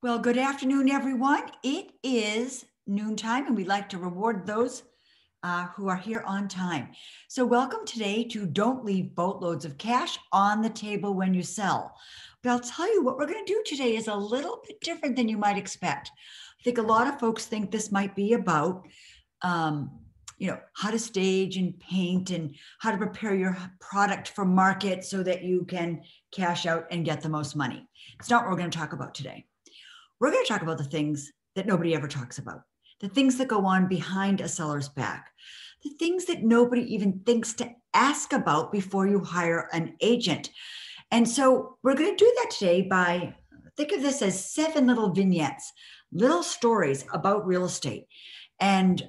Well, good afternoon, everyone. It is noontime, and we'd like to reward those who are here on time. So welcome today to Don't Leave Boatloads of Cash on the Table When You Sell. But I'll tell you what we're going to do today is a little bit different than you might expect. I think a lot of folks think this might be about how to stage and paint and how to prepare your product for market so that you can cash out and get the most money. It's not what we're going to talk about today. We're going to talk about the things that nobody ever talks about, the things that go on behind a seller's back, the things that nobody even thinks to ask about before you hire an agent. And so we're going to do that today by, think of this as 7 little vignettes, little stories about real estate. And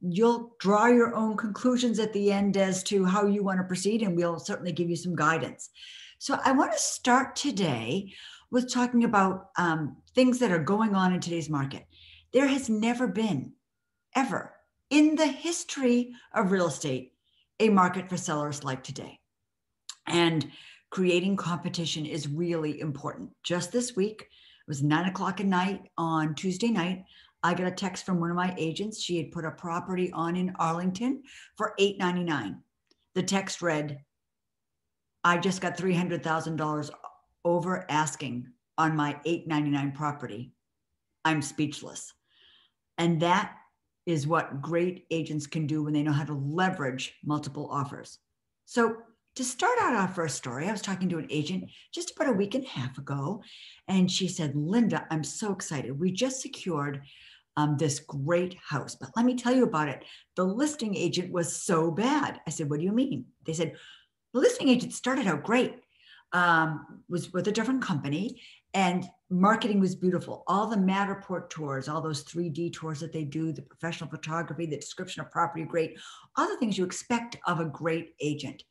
you'll draw your own conclusions at the end as to how you want to proceed, and we'll certainly give you some guidance. So I want to start today with talking about things that are going on in today's market. There has never been, ever, in the history of real estate, a market for sellers like today. And creating competition is really important. Just this week, it was 9 o'clock at night on Tuesday night, I got a text from one of my agents. She had put a property on in Arlington for $899. The text read, "I just got $300,000 over asking on my $899 property. I'm speechless." And that is what great agents can do when they know how to leverage multiple offers. So to start out our first story, I was talking to an agent just about a week and a half ago, and she said, "Linda, I'm so excited. We just secured this great house, but let me tell you about it. The listing agent was so bad." I said, "What do you mean?" They said, "The listing agent started out great, was with a different company, and marketing was beautiful. All the Matterport tours, all those 3D tours that they do, the professional photography, the description of property, great, all the things you expect of a great agent."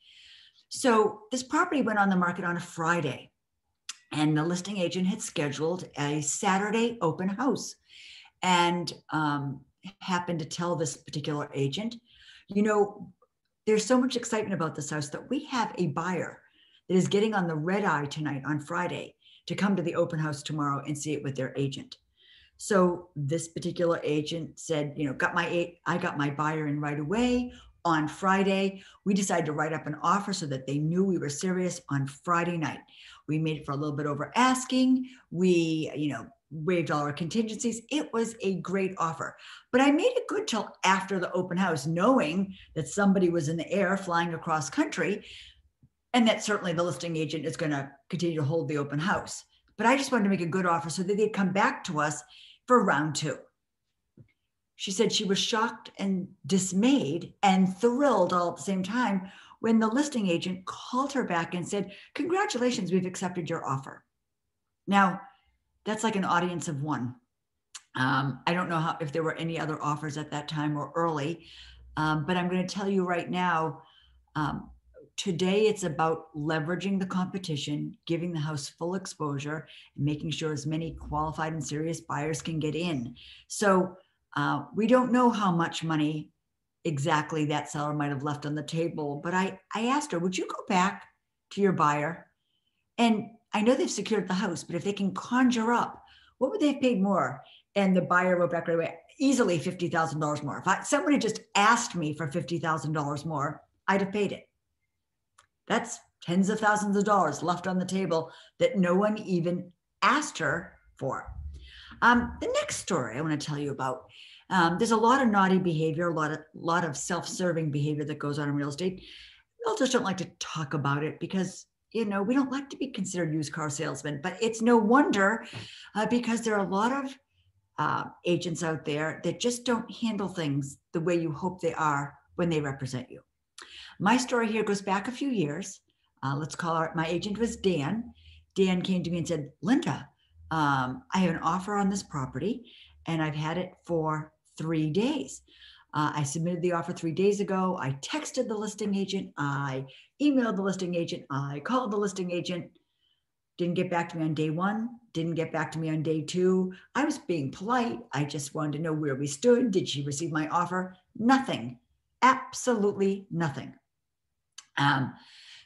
So this property went on the market on a Friday, and the listing agent had scheduled a Saturday open house, and happened to tell this particular agent, "There's so much excitement about this house that we have a buyer that is getting on the red eye tonight on Friday to come to the open house tomorrow and see it with their agent." So this particular agent said, I got my buyer in right away. On Friday, we decided to write up an offer so that they knew we were serious on Friday night. We made it for a little bit over asking. We, waived all our contingencies. It was a great offer, but I made it good till after the open house, knowing that somebody was in the air flying across country, and that certainly the listing agent is going to continue to hold the open house. But I just wanted to make a good offer so that they'd come back to us for round 2. She said she was shocked and dismayed and thrilled all at the same time when the listing agent called her back and said, "Congratulations, we've accepted your offer." Now, that's like an audience of one. I don't know if there were any other offers at that time or early, but I'm going to tell you right now, today it's about leveraging the competition, giving the house full exposure, and making sure as many qualified and serious buyers can get in. So we don't know how much money exactly that seller might have left on the table, but I asked her, "Would you go back to your buyer? And I know they've secured the house, but if they can conjure up, what would they have paid more?" And the buyer wrote back right away, "Easily $50,000 more. If someone had just asked me for $50,000 more, I'd have paid it." That's tens of thousands of dollars left on the table that no one even asked her for. The next story I want to tell you about, there's a lot of naughty behavior, a lot of self-serving behavior that goes on in real estate. Realtors don't like to talk about it because we don't like to be considered used car salesmen, but it's no wonder because there are a lot of agents out there that just don't handle things the way you hope they are when they represent you. My story here goes back a few years. Let's call my agent was Dan. Dan came to me and said, "Linda, I have an offer on this property and I've had it for 3 days. I submitted the offer 3 days ago. I texted the listing agent. I emailed the listing agent. I called the listing agent. Didn't get back to me on day 1. Didn't get back to me on day 2. I was being polite. I just wanted to know where we stood. Did she receive my offer? Nothing. Absolutely nothing."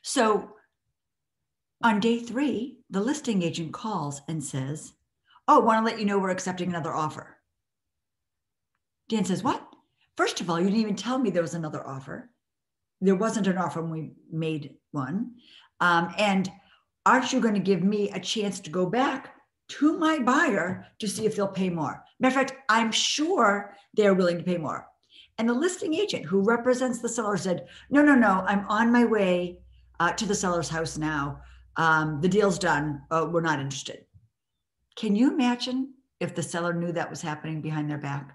So on day 3, the listing agent calls and says, Oh, want to let you know we're accepting another offer. Dan says, what? First of all, you didn't even tell me there was another offer. There wasn't an offer when we made one. And aren't you going to give me a chance to go back to my buyer to see if they'll pay more? Matter of fact, I'm sure they're willing to pay more. And the listing agent who represents the seller said, no, I'm on my way to the seller's house now. The deal's done. We're not interested. Can you imagine if the seller knew that was happening behind their back?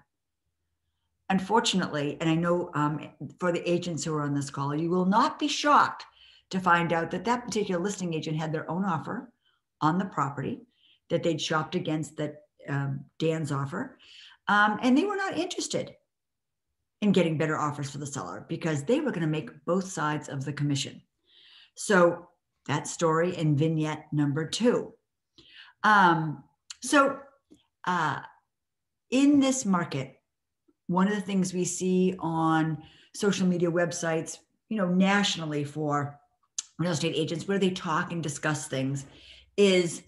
Unfortunately, and I know for the agents who are on this call, you will not be shocked to find out that that particular listing agent had their own offer on the property that they'd shopped against that Dan's offer. And they were not interested in getting better offers for the seller because they were going to make both sides of the commission. So that story in vignette number 2. In this market, one of the things we see on social media websites, nationally for real estate agents, where they talk and discuss things, is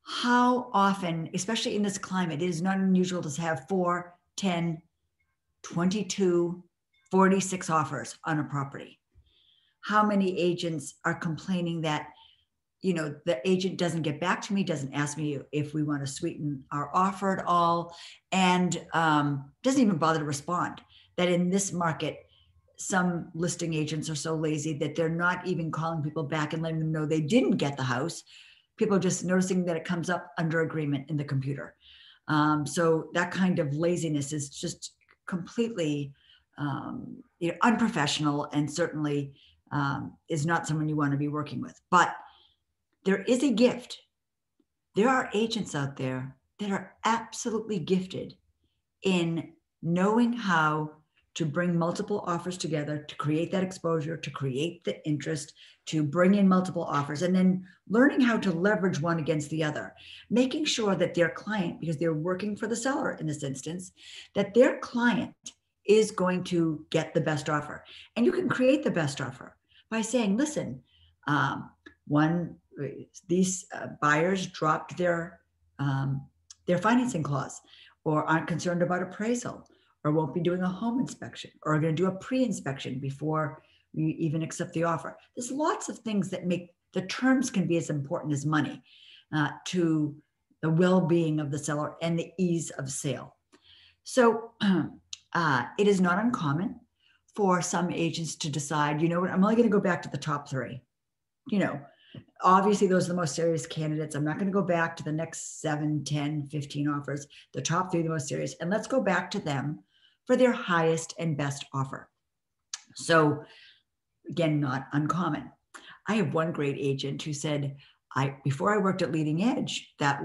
how often, especially in this climate, it is not unusual to have 4, 10, 22, 46 offers on a property. How many agents are complaining that, the agent doesn't get back to me, doesn't ask me if we want to sweeten our offer at all, and doesn't even bother to respond. That in this market, some listing agents are so lazy that they're not even calling people back and letting them know they didn't get the house. People are just noticing that it comes up under agreement in the computer. So that kind of laziness is just completely unprofessional, and certainly is not someone you want to be working with. But there is a gift. There are agents out there that are absolutely gifted in knowing how to bring multiple offers together, to create that exposure, to create the interest, to bring in multiple offers, and then learning how to leverage one against the other, making sure that their client, because they're working for the seller in this instance, that their client is going to get the best offer. And you can create the best offer by saying, listen, these buyers dropped their financing clause, or aren't concerned about appraisal, or won't be doing a home inspection, or are going to do a pre-inspection before you even accept the offer. There's lots of things that make the terms can be as important as money to the well-being of the seller and the ease of sale. So it is not uncommon for some agents to decide, you know what, I'm only going to go back to the top 3. Obviously, those are the most serious candidates. I'm not going to go back to the next 7, 10, 15 offers. The top 3 are the most serious. And let's go back to them for their highest and best offer. So again, not uncommon. I have one great agent who said, before I worked at Leading Edge, I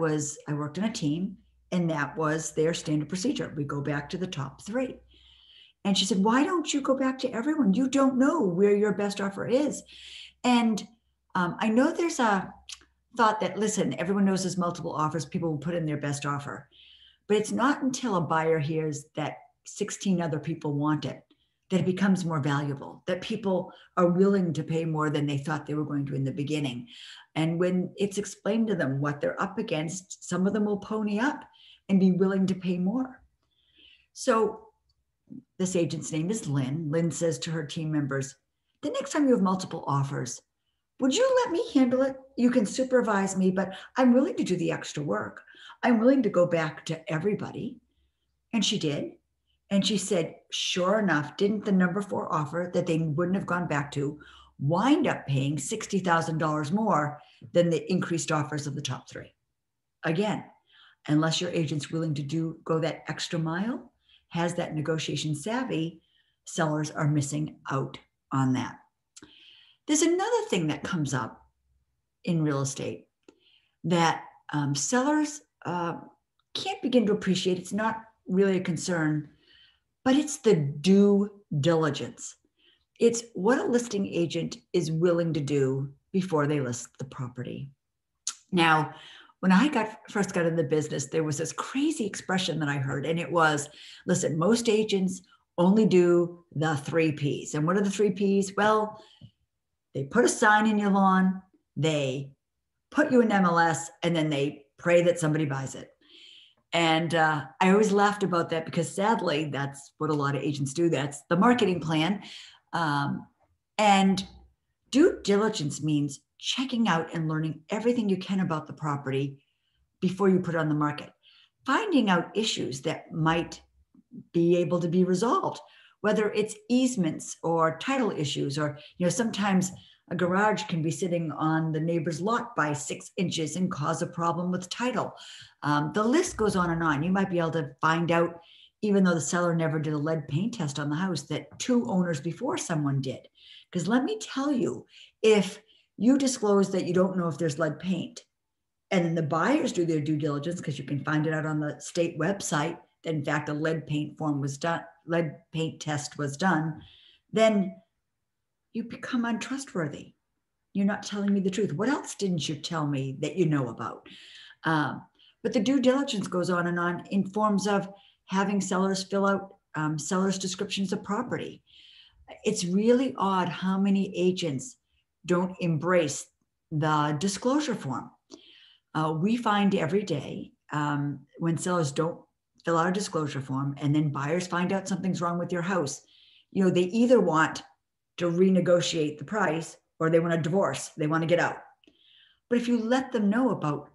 worked in a team, and that was their standard procedure. We go back to the top 3. And she said, why don't you go back to everyone? You don't know where your best offer is. And I know there's a thought that, listen, everyone knows there's multiple offers. People will put in their best offer. But it's not until a buyer hears that 16 other people want it that it becomes more valuable, that people are willing to pay more than they thought they were going to in the beginning. And when it's explained to them what they're up against, some of them will pony up and be willing to pay more. So this agent's name is Lynn. Lynn says to her team members, the next time you have multiple offers, would you let me handle it? You can supervise me, but I'm willing to do the extra work. I'm willing to go back to everybody. And she did. And she said, sure enough, didn't the number 4 offer that they wouldn't have gone back to wind up paying $60,000 more than the increased offers of the top 3? Again, unless your agent's willing to go that extra mile, has that negotiation savvy, sellers are missing out on that. There's another thing that comes up in real estate that sellers can't begin to appreciate. It's not really a concern, but it's the due diligence. It's what a listing agent is willing to do before they list the property. Now, when I first got in the business, there was this crazy expression that I heard, and it was, listen, most agents only do the 3 Ps. And what are the 3 Ps? Well, they put a sign in your lawn, they put you in MLS, and then they pray that somebody buys it. And I always laughed about that because sadly, that's what a lot of agents do. That's the marketing plan. And due diligence means checking out and learning everything you can about the property before you put it on the market, finding out issues that might be able to be resolved, whether it's easements or title issues, or, sometimes a garage can be sitting on the neighbor's lot by 6 inches and cause a problem with title. The list goes on and on. You might be able to find out, even though the seller never did a lead paint test on the house, that 2 owners before someone did. Because let me tell you, if you disclose that you don't know if there's lead paint, and then the buyers do their due diligence, because you can find it out on the state website, that in fact a lead paint test was done, then you become untrustworthy. You're not telling me the truth. What else didn't you tell me that you know about? But the due diligence goes on and on in forms of having sellers fill out sellers' descriptions of property. It's really odd how many agents don't embrace the disclosure form. We find every day when sellers don't fill out a disclosure form and then buyers find out something's wrong with your house, they either want to renegotiate the price or they want a divorce. They want to get out. But if you let them know about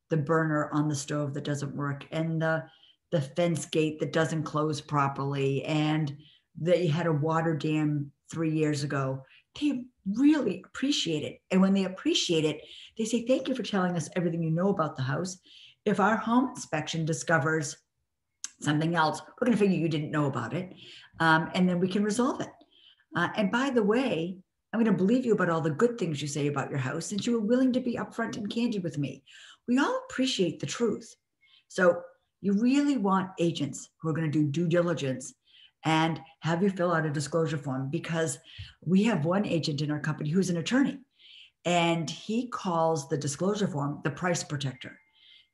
the burner on the stove that doesn't work and the fence gate that doesn't close properly and that you had a water dam 3 years ago, they really appreciate it. And when they appreciate it, they say, thank you for telling us everything you know about the house. If our home inspection discovers something else, we're going to figure you didn't know about it. And then we can resolve it. And by the way, I'm going to believe you about all the good things you say about your house since you were willing to be upfront and candid with me. We all appreciate the truth. So you really want agents who are going to do due diligence and have you fill out a disclosure form, because we have one agent in our company who's an attorney, and he calls the disclosure form the price protector.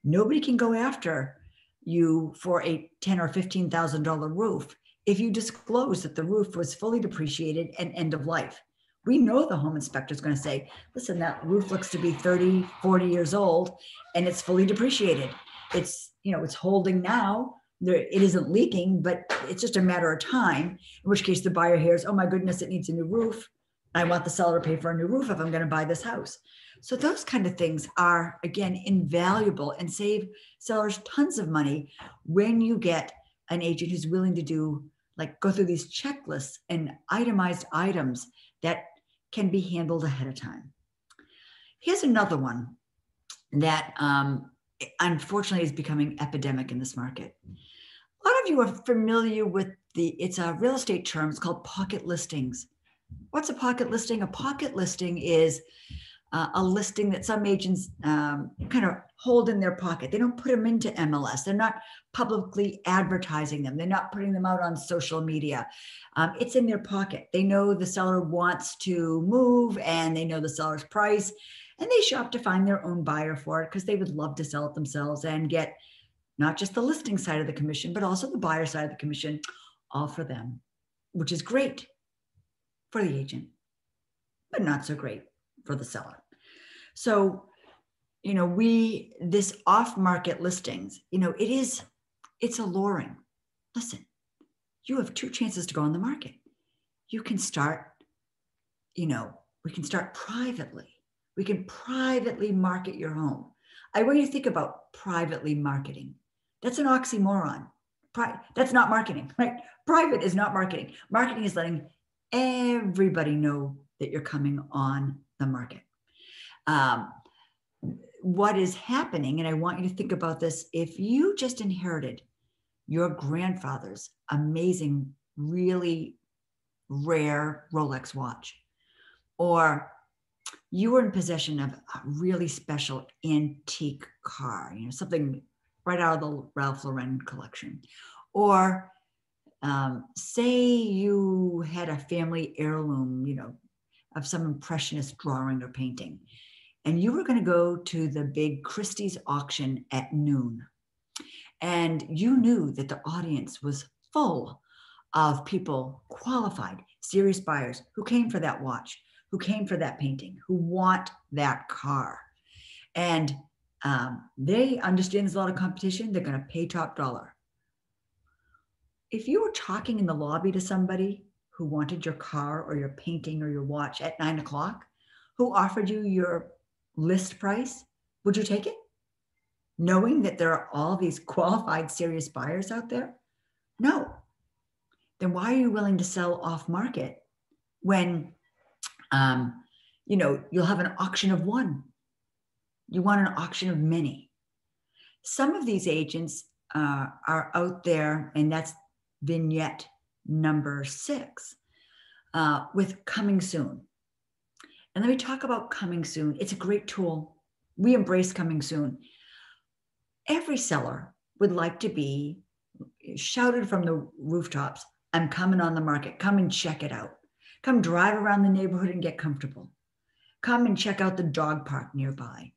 Nobody can go after you for a $10,000 or $15,000 roof if you disclose that the roof was fully depreciated and end of life. We know the home inspector is going to say, listen, that roof looks to be 30, 40 years old and it's fully depreciated. It's holding now. It isn't leaking, but it's just a matter of time, in which case the buyer hears, oh my goodness, it needs a new roof. I want the seller to pay for a new roof if I'm going to buy this house. So those kind of things are, again, invaluable and save sellers tons of money when you get an agent who's willing to go through these checklists and itemized items that can be handled ahead of time. Here's another one that unfortunately is becoming epidemic in this market. A lot of you are familiar with it's a real estate term. It's called pocket listings. What's a pocket listing? A pocket listing is a listing that some agents kind of hold in their pocket. They don't put them into MLS. They're not publicly advertising them. They're not putting them out on social media. It's in their pocket. They know the seller wants to move and they know the seller's price, and they shop to find their own buyer for it because they would love to sell it themselves and get not just the listing side of the commission, but also the buyer side of the commission, all for them, which is great for the agent, but not so great for the seller. So, this off-market listings, it's alluring. Listen, you have 2 chances to go on the market. You can start, we can start privately. We can privately market your home. I want you to think about privately marketing. That's an oxymoron. That's not marketing, right? Private is not marketing. Marketing is letting everybody know that you're coming on the market. What is happening, and I want you to think about this, if you just inherited your grandfather's amazing, really rare Rolex watch, or you were in possession of a really special antique car, something right out of the Ralph Lauren collection, or say you had a family heirloom, of some impressionist drawing or painting, and you were going to go to the big Christie's auction at noon, and you knew that the audience was full of people, qualified, serious buyers who came for that watch, who came for that painting, who want that car. And They understand there's a lot of competition. They're going to pay top dollar. If you were talking in the lobby to somebody who wanted your car or your painting or your watch at 9 o'clock, who offered you your list price, would you take it? Knowing that there are all these qualified, serious buyers out there? No. Then why are you willing to sell off market when, you'll have an auction of one? You want an auction of many. Some of these agents are out there, and that's vignette number 6 with coming soon. And let me talk about coming soon. It's a great tool. We embrace coming soon. Every seller would like to be shouted from the rooftops, I'm coming on the market. Come and check it out. Come drive around the neighborhood and get comfortable. Come and check out the dog park nearby.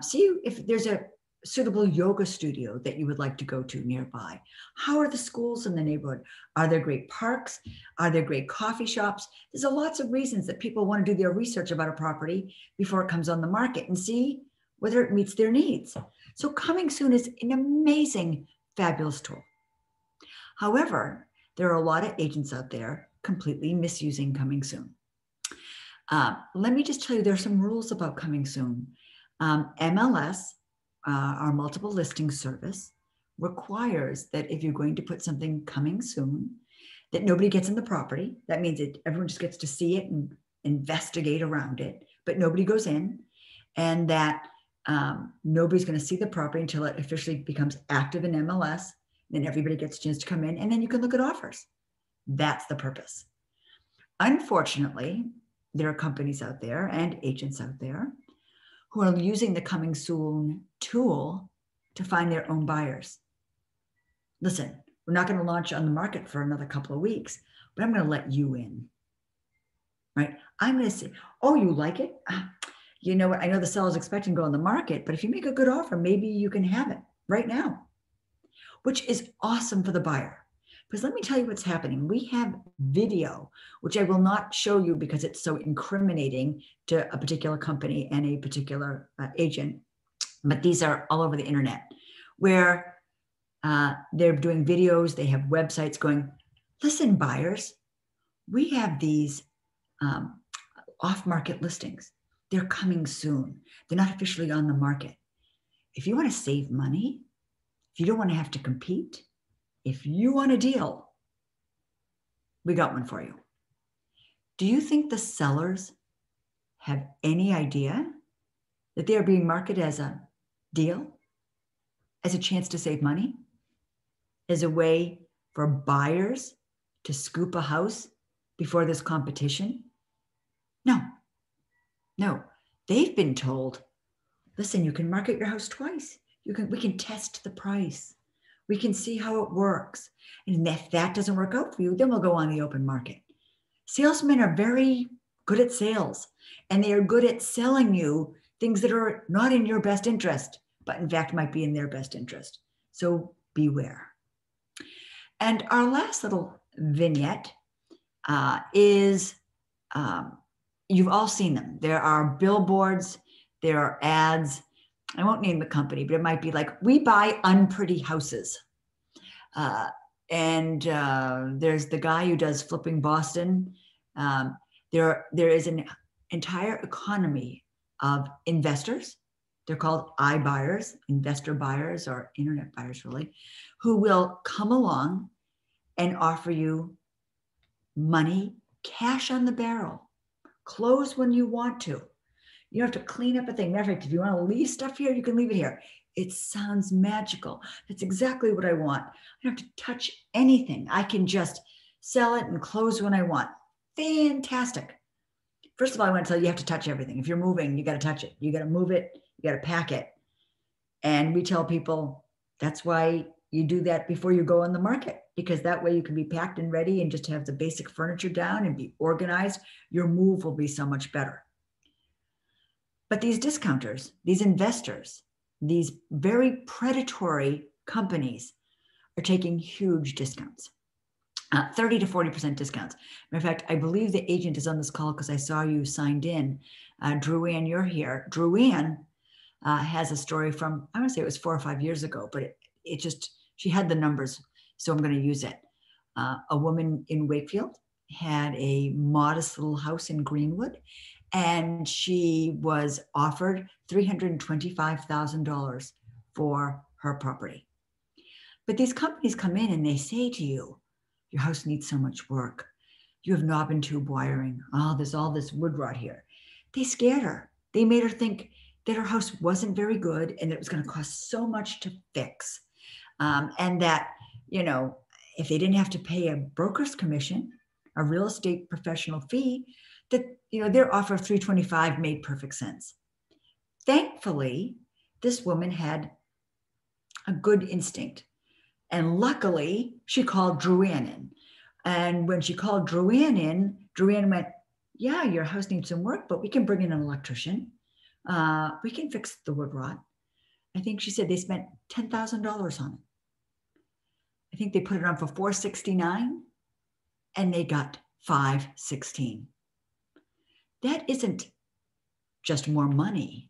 See if there's a suitable yoga studio that you would like to go to nearby. How are the schools in the neighborhood? Are there great parks? Are there great coffee shops? There's lots of reasons that people want to do their research about a property before it comes on the market and see whether it meets their needs. So coming soon is an amazing, fabulous tool. However, there are a lot of agents out there completely misusing coming soon. Let me just tell you, there are some rules about coming soon. MLS, our multiple listing service, requires that if you're going to put something coming soon, that nobody gets in the property. That means that everyone just gets to see it and investigate around it, but nobody goes in, and that nobody's going to see the property until it officially becomes active in MLS. Then everybody gets a chance to come in, and then you can look at offers. That's the purpose. Unfortunately, there are companies out there and agents out there who are using the coming soon tool to find their own buyers. Listen, we're not going to launch on the market for another couple of weeks, but I'm going to let you in, right? I'm going to say, oh, you like it? You know what? I know the seller's expecting to go on the market, but if you make a good offer, maybe you can have it right now, which is awesome for the buyer. Because let me tell you what's happening. We have video, which I will not show you because it's so incriminating to a particular company and a particular agent, but these are all over the internet, where they're doing videos, they have websites going, listen, buyers, we have these off-market listings. They're coming soon. They're not officially on the market. If you want to save money, if you don't want to have to compete, if you want a deal, we got one for you. Do you think the sellers have any idea that they are being marketed as a deal, as a chance to save money, as a way for buyers to scoop a house before there's competition? No. They've been told, listen, you can market your house twice. We can test the price. We can see how it works. And if that doesn't work out for you, then we'll go on the open market. Salesmen are very good at sales, and they are good at selling you things that are not in your best interest, but in fact might be in their best interest. So beware. And our last little vignette is, you've all seen them. There are billboards, there are ads. I won't name the company, but it might be like, we buy unpretty houses. And there's the guy who does Flipping Boston. There is an entire economy of investors. They're called iBuyers, investor buyers, or internet buyers really, who will come along and offer you money, cash on the barrel, close when you want to. You don't have to clean up a thing. Matter of fact, if you want to leave stuff here, you can leave it here. It sounds magical. That's exactly what I want. I don't have to touch anything. I can just sell it and close when I want. Fantastic. First of all, I want to tell you have to touch everything. If you're moving, you got to touch it. You got to move it. You got to pack it. And we tell people that's why you do that before you go on the market, because that way you can be packed and ready and just have the basic furniture down and be organized. Your move will be so much better. But these discounters, these investors, these very predatory companies are taking huge discounts, 30 to 40% discounts. Matter of fact, I believe the agent is on this call because I saw you signed in. Drew Ann, you're here. Drew Ann has a story from, I want to say it was 4 or 5 years ago, but it just, she had the numbers, so I'm going to use it. A woman in Wakefield had a modest little house in Greenwood, and she was offered $325,000 for her property. But these companies come in and they say to you, your house needs so much work. You have knob and tube wiring. Oh, there's all this wood rot here. They scared her. They made her think that her house wasn't very good and that it was going to cost so much to fix. And that, if they didn't have to pay a broker's commission, a real estate professional fee, that, their offer of $325 made perfect sense. Thankfully, this woman had a good instinct. And luckily, she called Drouin in. And when she called Drouin in, Drouin went, yeah, your house needs some work, but we can bring in an electrician. We can fix the wood rot. I think she said they spent $10,000 on it. I think they put it on for $469 and they got $516. That isn't just more money.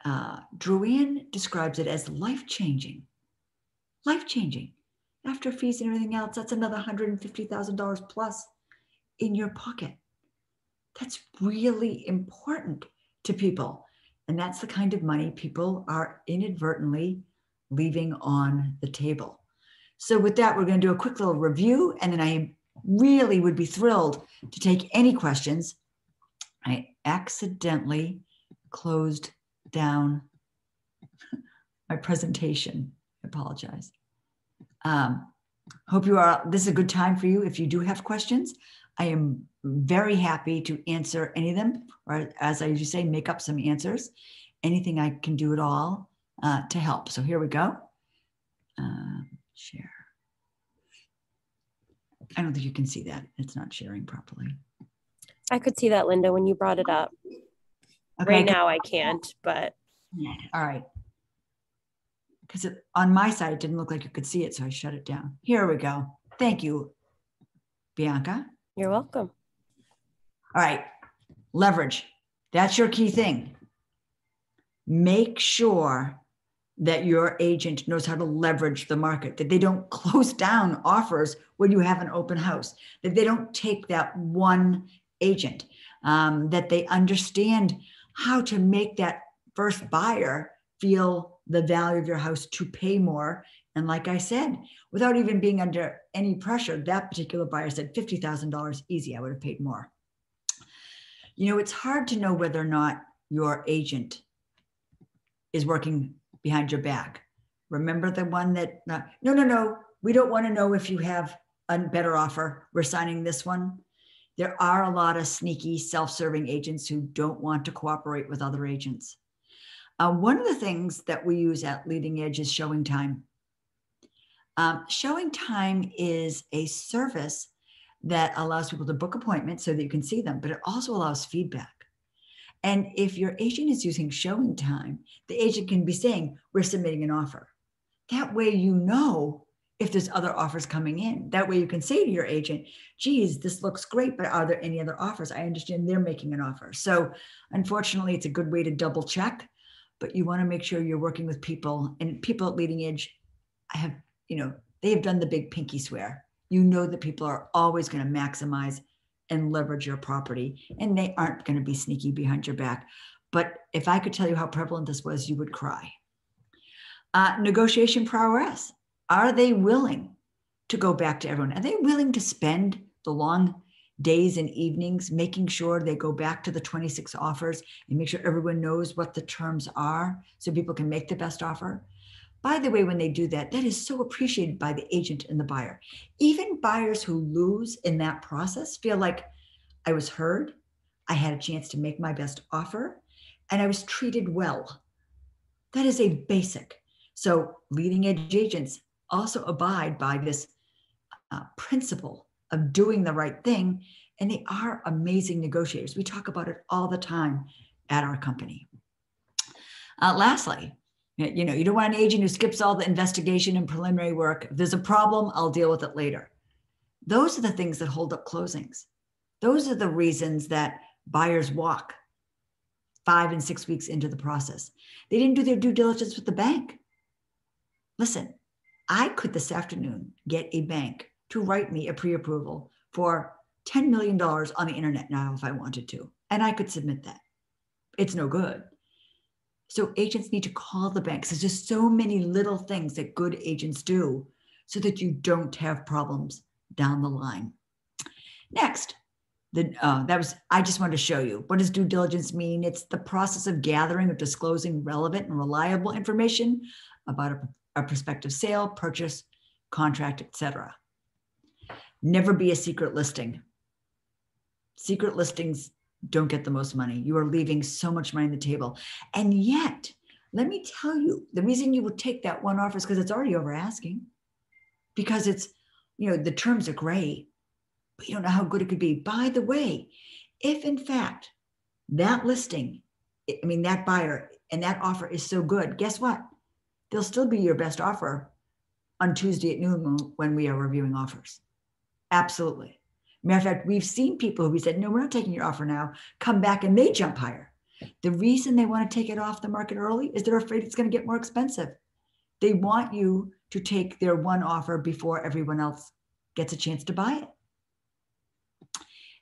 Drouin describes it as life-changing. Life-changing. After fees and everything else, that's another $150,000 plus in your pocket. That's really important to people. And that's the kind of money people are inadvertently leaving on the table. So with that, we're going to do a quick little review, and then I really would be thrilled to take any questions. I accidentally closed down my presentation. I apologize. Hope this is a good time for you. If you do have questions, I am very happy to answer any of them, or as I usually say, make up some answers. Anything I can do at all to help. So here we go. Share. I don't think you can see that. It's not sharing properly. I could see that, Linda, when you brought it up. Okay, right now I can't, but. All right. Because on my side, it didn't look like you could see it, so I shut it down. Here we go. Thank you, Bianca. You're welcome. All right. Leverage. That's your key thing. Make sure that your agent knows how to leverage the market, that they don't close down offers when you have an open house, that they don't take that one agent, that they understand how to make that first buyer feel the value of your house to pay more. And like I said, without even being under any pressure, that particular buyer said $50,000 easy. I would have paid more. It's hard to know whether or not your agent is working behind your back. Remember the one that, no, we don't want to know if you have a better offer. We're signing this one. There are a lot of sneaky self-serving agents who don't want to cooperate with other agents. One of the things that we use at Leading Edge is showing time. Showing time is a service that allows people to book appointments so that you can see them, but it also allows feedback. And if your agent is using showing time, the agent can be saying, we're submitting an offer. That way, if there's other offers coming in. That way you can say to your agent, geez, this looks great, but are there any other offers? I understand they're making an offer. So unfortunately, it's a good way to double check, but you want to make sure you're working with people, and people at Leading Edge they have done the big pinky swear. That people are always going to maximize and leverage your property, and they aren't going to be sneaky behind your back. But if I could tell you how prevalent this was, you would cry. Negotiation prowess. Are they willing to go back to everyone? Are they willing to spend the long days and evenings making sure they go back to the 26 offers and make sure everyone knows what the terms are so people can make the best offer? By the way, when they do that, that is so appreciated by the agent and the buyer. Even buyers who lose in that process feel like, I was heard, I had a chance to make my best offer, and I was treated well. That is a basic. So Leading Edge agents also abide by this principle of doing the right thing, and they are amazing negotiators. We talk about it all the time at our company. Lastly, you don't want an agent who skips all the investigation and preliminary work. If there's a problem, I'll deal with it later. Those are the things that hold up closings. Those are the reasons that buyers walk. 5 and 6 weeks into the process. They didn't do their due diligence with the bank. Listen, I could this afternoon get a bank to write me a pre-approval for $10 million on the internet now if I wanted to, and I could submit that. It's no good. So agents need to call the banks. There's just so many little things that good agents do so that you don't have problems down the line. Next, I just wanted to show you. What does due diligence mean? It's the process of gathering or disclosing relevant and reliable information about a prospective sale, purchase, contract, etc. Never be a secret listing. Secret listings don't get the most money. You are leaving so much money on the table. And yet, let me tell you, the reason you would take that one offer is because it's already over asking. Because it's, the terms are great, but you don't know how good it could be. By the way, if in fact that listing, that buyer and that offer is so good, guess what? They'll still be your best offer on Tuesday at noon when we are reviewing offers. Absolutely. Matter of fact, we've seen people who we said, no, we're not taking your offer now, come back and they jump higher. The reason they want to take it off the market early is they're afraid it's going to get more expensive. They want you to take their one offer before everyone else gets a chance to buy it.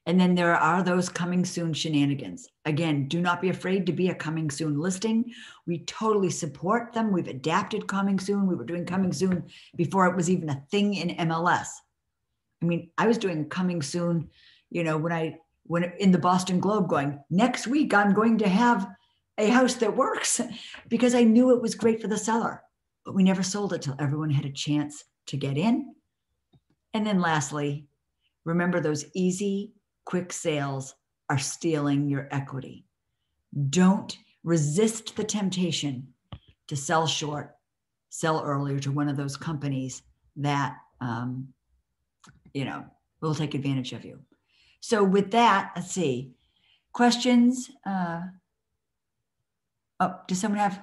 And then there are those coming soon shenanigans. Again, do not be afraid to be a coming soon listing. We totally support them. We've adapted coming soon. We were doing coming soon before it was even a thing in MLS. I was doing coming soon, when in the Boston Globe going, next week, I'm going to have a house that works because I knew it was great for the seller, but we never sold it till everyone had a chance to get in. And then lastly, remember those easy, quick sales are stealing your equity. Don't resist the temptation to sell short, sell earlier to one of those companies that, will take advantage of you. So with that, let's see, questions. Does someone have,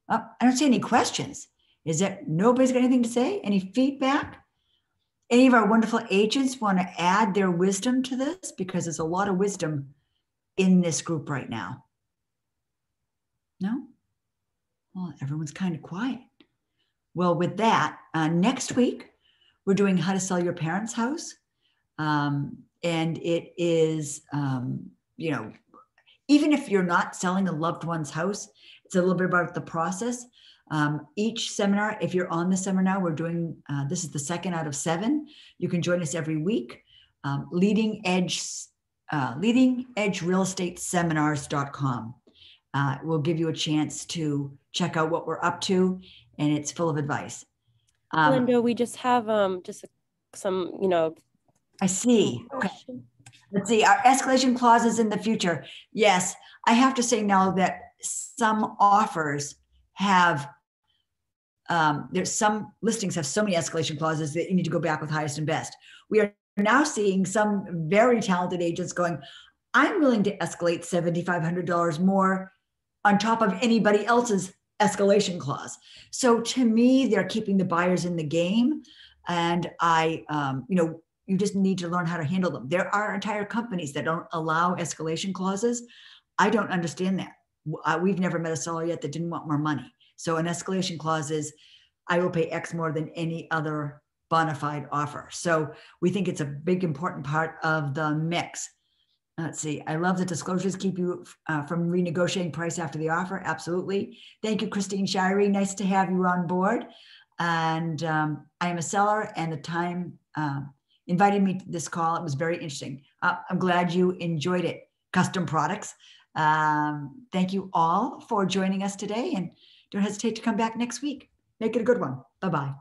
I don't see any questions. Is it, nobody's got anything to say? Any feedback? Any of our wonderful agents want to add their wisdom to this? Because there's a lot of wisdom in this group right now. No? Well, everyone's kind of quiet. Well, with that, next week, we're doing how to sell your parents' house. And it is, even if you're not selling a loved one's house, it's a little bit about the process. Each seminar, if you're on the seminar, we're doing, this is the second out of 7. You can join us every week. Leading Edge Real Estate Seminars.com will give you a chance to check out what we're up to, and it's full of advice. Linda, we just have some, I see. Okay. Let's see, our escalation clauses in the future. Yes, I have to say now that some offers have, there's some listings have so many escalation clauses that you need to go back with highest and best. We are now seeing some very talented agents going, I'm willing to escalate $7,500 more on top of anybody else's escalation clause. So to me, they're keeping the buyers in the game. And you just need to learn how to handle them. There are entire companies that don't allow escalation clauses. I don't understand that. We've never met a seller yet that didn't want more money. So an escalation clause is, I will pay X more than any other bona fide offer. So we think it's a big, important part of the mix. Let's see. I love that disclosures keep you from renegotiating price after the offer. Absolutely. Thank you, Christine Shirey. Nice to have you on board. And I am a seller, and the time invited me to this call. It was very interesting. I'm glad you enjoyed it. Custom products. Thank you all for joining us today, and don't hesitate to come back next week. Make it a good one. Bye-bye.